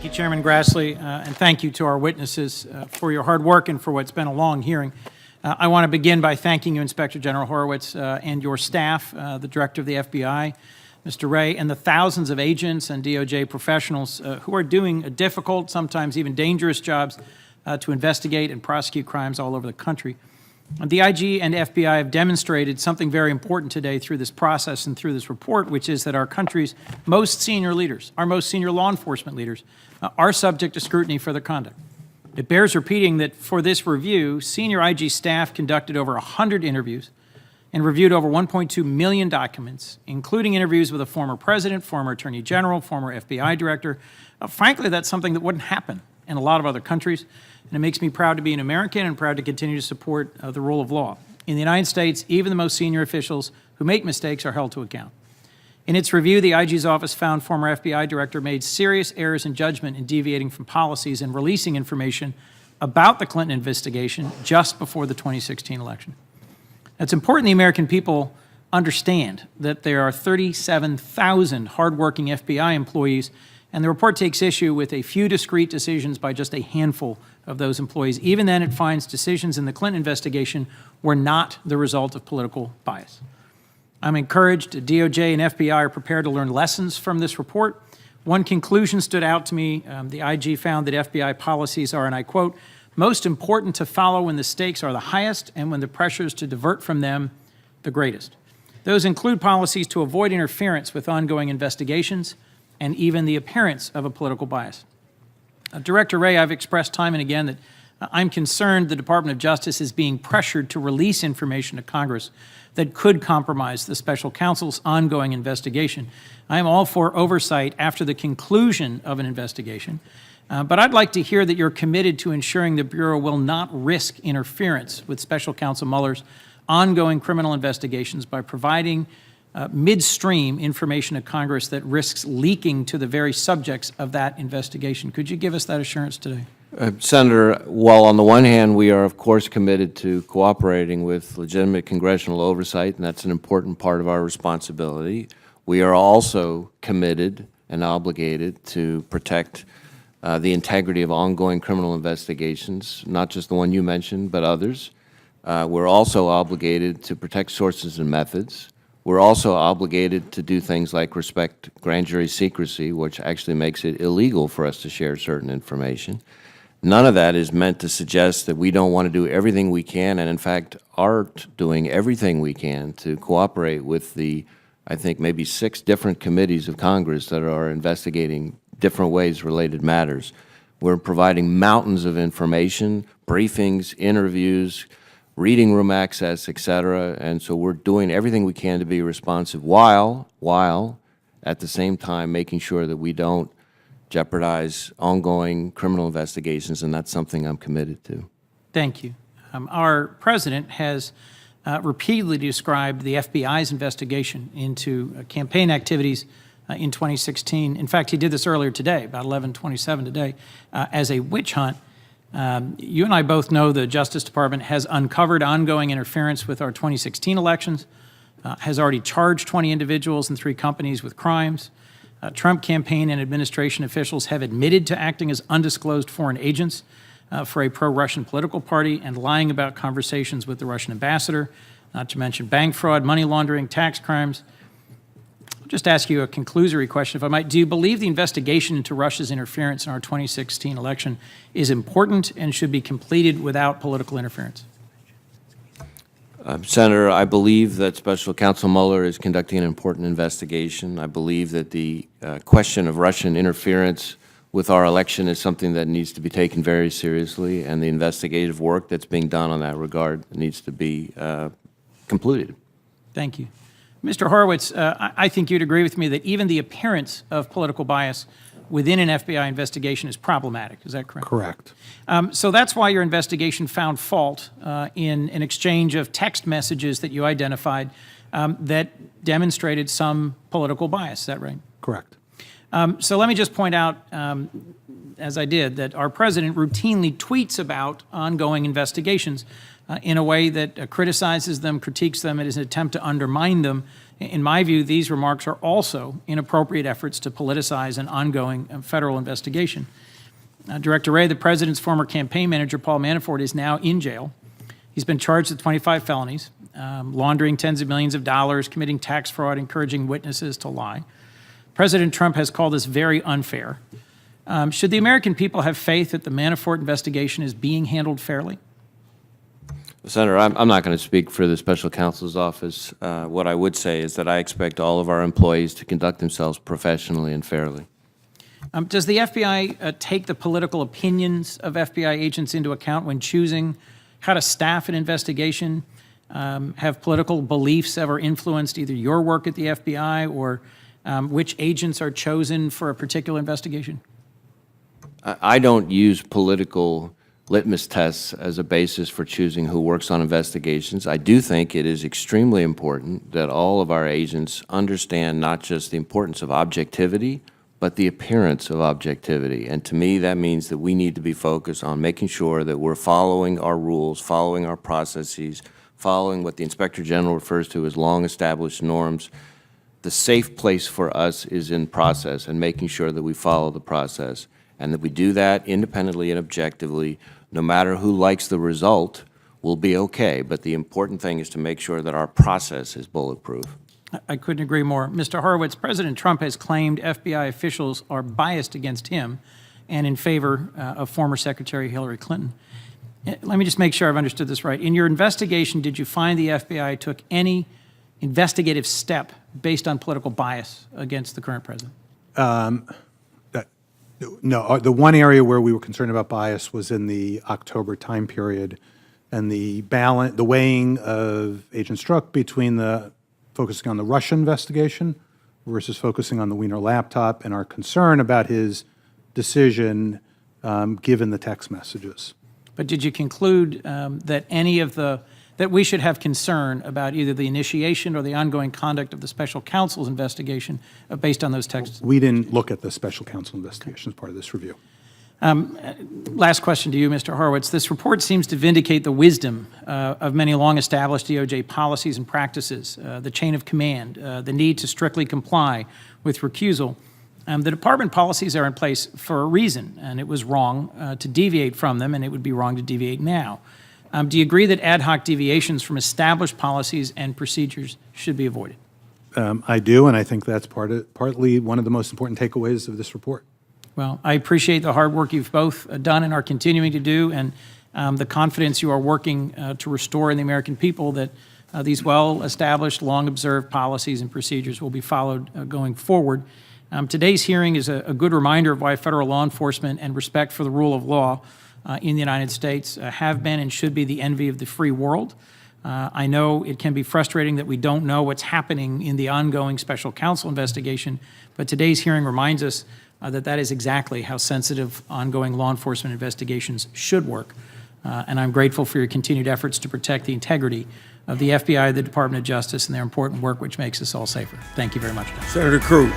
Thank you, Chairman Grassley, and thank you to our witnesses for your hard work and for what's been a long hearing. I want to begin by thanking you, Inspector General Horowitz, and your staff, the Director of the FBI, Mr. Wray, and the thousands of agents and DOJ professionals who are doing difficult, sometimes even dangerous jobs to investigate and prosecute crimes all over the country. The IG and FBI have demonstrated something very important today through this process and through this report, which is that our country's most senior leaders, our most senior law enforcement leaders, are subject to scrutiny for their conduct. It bears repeating that for this review, senior IG staff conducted over 100 interviews and reviewed over 1.2 million documents, including interviews with a former president, former attorney general, former FBI director. Frankly, that's something that wouldn't happen in a lot of other countries, and it makes me proud to be an American and proud to continue to support the rule of law. In the United States, even the most senior officials who make mistakes are held to account. In its review, the IG's office found former FBI director made serious errors in judgment in deviating from policies and releasing information about the Clinton investigation just before the 2016 election. It's important the American people understand that there are 37,000 hardworking FBI employees, and the report takes issue with a few discrete decisions by just a handful of those employees. Even then, it finds decisions in the Clinton investigation were not the result of political bias. I'm encouraged DOJ and FBI are prepared to learn lessons from this report. One conclusion stood out to me. The IG found that FBI policies are, and I quote, most important to follow when the stakes are the highest and when the pressures to divert from them the greatest. Those include policies to avoid interference with ongoing investigations and even the appearance of a political bias. Director Wray, I've expressed time and again that I'm concerned the Department of Justice is being pressured to release information to Congress that could compromise the special counsel's ongoing investigation. I am all for oversight after the conclusion of an investigation, but I'd like to hear that you're committed to ensuring the Bureau will not risk interference with special counsel Mueller's ongoing criminal investigations by providing midstream information to Congress that risks leaking to the very subjects of that investigation. Could you give us that assurance today? Senator, while on the one hand we are of course committed to cooperating with legitimate congressional oversight, and that's an important part of our responsibility, we are also committed and obligated to protect the integrity of ongoing criminal investigations, not just the one you mentioned, but others. We're also obligated to protect sources and methods. We're also obligated to do things like respect grand jury secrecy, which actually makes it illegal for us to share certain information. None of that is meant to suggest that we don't want to do everything we can, and in fact are doing everything we can to cooperate with the, I think, maybe 6 different committees of Congress that are investigating different ways related matters. We're providing mountains of information, briefings, interviews, reading room access, et cetera, and so we're doing everything we can to be responsive while at the same time making sure that we don't jeopardize ongoing criminal investigations, and that's something I'm committed to. Thank you. Our President has repeatedly described the FBI's investigation into campaign activities in 2016. In fact, he did this earlier today, about 11:27 today, as a witch hunt. You and I both know the Justice Department has uncovered ongoing interference with our 2016 elections, has already charged 20 individuals and 3 companies with crimes. Trump campaign and administration officials have admitted to acting as undisclosed foreign agents for a pro-Russian political party and lying about conversations with the Russian ambassador, not to mention bank fraud, money laundering, tax crimes. I'll just ask you a conclusory question, if I might. Do you believe the investigation into Russia's interference in our 2016 election is important and should be completed without political interference? Senator, I believe that Special Counsel Mueller is conducting an important investigation. I believe that the question of Russian interference with our election is something that needs to be taken very seriously, and the investigative work that's being done on that regard needs to be concluded. Thank you. Mr. Horowitz, I think you'd agree with me that even the appearance of political bias within an FBI investigation is problematic. Is that correct? Correct. So that's why your investigation found fault in an exchange of text messages that you identified that demonstrated some political bias. Is that right? Correct. So let me just point out, as I did, that our president routinely tweets about ongoing investigations in a way that criticizes them, critiques them, in an attempt to undermine them, In my view, these remarks are also inappropriate efforts to politicize an ongoing federal investigation. Director Wray, the president's former campaign manager, Paul Manafort, is now in jail. He's been charged with 25 felonies, laundering tens of millions of dollars, committing tax fraud, encouraging witnesses to lie. President Trump has called this very unfair. Should the American people have faith that the Manafort investigation is being handled fairly? Senator, I'm not going to speak for the special counsel's office. What I would say is that I expect all of our employees to conduct themselves professionally and fairly. Does the FBI take the political opinions of FBI agents into account when choosing how to staff an investigation? Have political beliefs ever influenced either your work at the FBI or which agents are chosen for a particular investigation? I don't use political litmus tests as a basis for choosing who works on investigations. I do think it is extremely important that all of our agents understand not just the importance of objectivity, but the appearance of objectivity. And to me, that means that we need to be focused on making sure that we're following our rules, following our processes, following what the Inspector General refers to as long-established norms. The safe place for us is in process and making sure that we follow the process, and that we do that independently and objectively. No matter who likes the result, we'll be okay. But the important thing is to make sure that our process is bulletproof. I couldn't agree more. Mr. Horowitz, President Trump has claimed FBI officials are biased against him and in favor of former Secretary Hillary Clinton. Let me just make sure I've understood this right. In your investigation, did you find the FBI took any investigative step based on political bias against the current president? No. The one area where we were concerned about bias was in the October time period, and the weighing of Agent Strzok between focusing on the Russia investigation versus focusing on the Wiener laptop, and our concern about his decision given the text messages. But did you conclude that we should have concern about either the initiation or the ongoing conduct of the special counsel's investigation based on those texts? We didn't look at the special counsel investigation as part of this review. Last question to you, Mr. Horowitz. This report seems to vindicate the wisdom of many long-established DOJ policies and practices, the chain of command, the need to strictly comply with recusal. The department policies are in place for a reason, and it was wrong to deviate from them, and it would be wrong to deviate now. Do you agree that ad hoc deviations from established policies and procedures should be avoided? I do, and I think that's partly one of the most important takeaways of this report. Well, I appreciate the hard work you've both done and are continuing to do, and the confidence you are working to restore in the American people that these well-established, long-observed policies and procedures will be followed going forward. Today's hearing is a good reminder of why federal law enforcement and respect for the rule of law in the United States have been and should be the envy of the free world. I know it can be frustrating that we don't know what's happening in the ongoing special counsel investigation, but today's hearing reminds us that is exactly how sensitive ongoing law enforcement investigations should work. And I'm grateful for your continued efforts to protect the integrity of the FBI, the Department of Justice, and their important work which makes us all safer. Thank you very much. Senator Cruz.